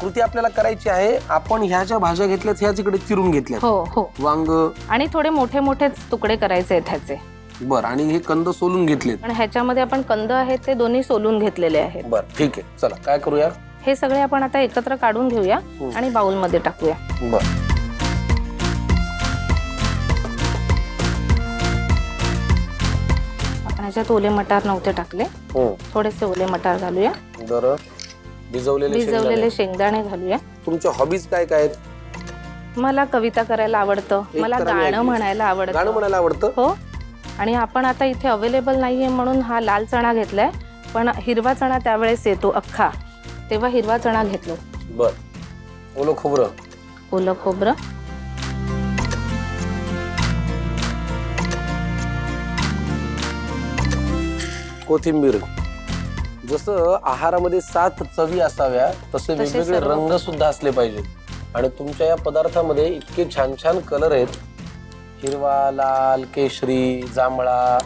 कृती आपल्याला करायची आहे. आपण ह्या ज्या भाज्या घेतल्यात ह्याच इकडे चिरून घेतल्यात. हो हो. वांग आणि थोडे मोठे मोठे तुकडे करायचे आहेत ह्याचे. बर, आणि हे कंद सोलून घेतलेत. पण ह्याच्यामध्ये आपण कंद आहेत ते दोन्ही सोलून घेतलेले आहेत. बर ठीक आहे, चला काय करूया. हे सगळे आपण आता एकत्र काढून घेऊया आणि बाउल मध्ये टाकूया. बर, आपण ह्याच्यात ओले मटार नव्हते टाकले, थोडेसे ओले मटार घालूया. बर, भिजवलेले शेंगदाणे घालूया. तुमच्या हॉबीज काय काय आहेत? मला कविता करायला आवडतं, मला गाणं म्हणायला आवडतं. गाणं म्हणायला आवडतं. हो. आणि आपण आता इथे अवेलेबल नाहीये म्हणून हा लाल चणा घेतलाय, पण हिरवा चणा त्यावेळेस येतो अख्खा, तेव्हा हिरवा चणा घेतलो. बर, ओलं खोबरं, ओलं खोबरं, कोथिंबीर. जसं आहारामध्ये 7 चवी असाव्या तसे वेगवेगळे सर्व. रंग सुद्धा असले पाहिजेत. आणि तुमच्या या पदार्थामध्ये इतके छान छान कलर आहेत, हिरवा, लाल, केशरी, जांभळा.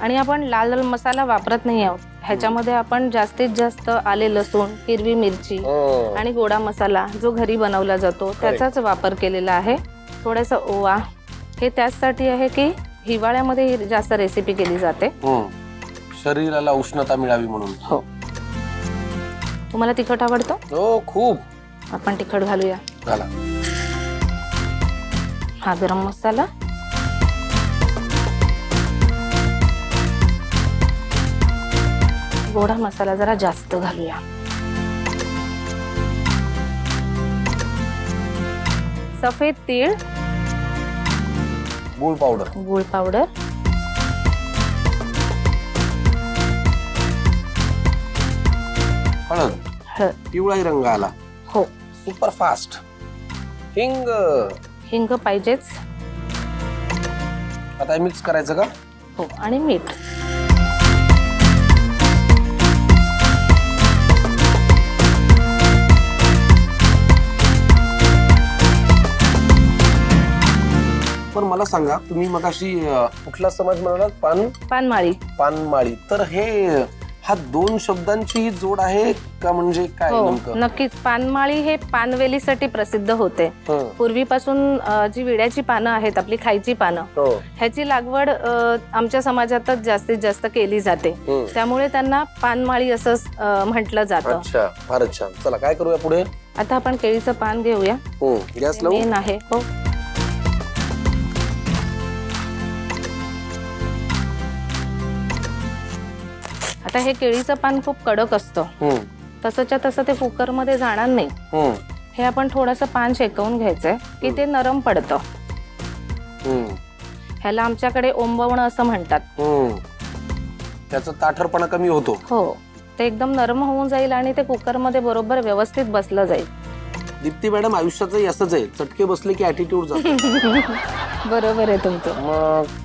आणि आपण लाल लाल मसाला वापरत नाही आहोत ह्याच्यामध्ये. आपण जास्तीत जास्त आले लसूण, हिरवी मिरची आणि गोडा मसाला जो घरी बनवला जातो त्याचाच वापर केलेला आहे. थोडासा ओवा. हे त्याचसाठी आहे की हिवाळ्यामध्ये जास्त रेसिपी केली जाते, शरीराला उष्णता मिळावी म्हणून. हो. तुम्हाला तिखट आवडतं? हो, खूप. आपण तिखट घालूया. घाला. हा गरम मसाला, गोडा मसाला जरा जास्त घालूया. सफेद तीळ, गूळ पावडर, गूळ पावडर, हळद. हळद. पिवळाही रंग आला. हो. Super fast. हिंग. हिंग पाहिजेच. आता मिक्स करायचं का? हो. आणि मीठ. पण मला सांगा, तुम्ही मगाशी कुठला समाज म्हणालात? पानमाळी. पानमाळी. तर हे हा 2 शब्दांची जोड आहे का, म्हणजे काय हो, नेमकं? नक्कीच. पानमाळी हे पानवेलीसाठी प्रसिद्ध होते. पूर्वीपासून जी विड्याची पानं आहेत, आपली खायची पानं, ह्याची लागवड आमच्या समाजातच जास्तीत जास्त केली जाते. त्यामुळे त्यांना पानमाळी असं म्हटलं जातं. अच्छा, फारच छान. चला काय करूया पुढे. आता आपण केळीचं पान घेऊया. गॅस लावू. मेन आहे. हो. आता हे केळीचं पान खूप कडक असतं, तसंच्या तसं ते कुकर मध्ये जाणार नाही. हे आपण थोडंसं पान शेकवून घ्यायचंय की ते नरम पडतं. ह्याला आमच्याकडे ओंबवणं असं म्हणतात. त्याचा ताठरपणा कमी होतो. हो. ते एकदम नरम होऊन जाईल आणि ते कुकर मध्ये बरोबर व्यवस्थित बसलं जाईल. दीप्ती मॅडम, आयुष्याचंही असंच आहे, चटके बसले की ऍटिट्यूड जातो. बरोबर आहे तुमचं. मग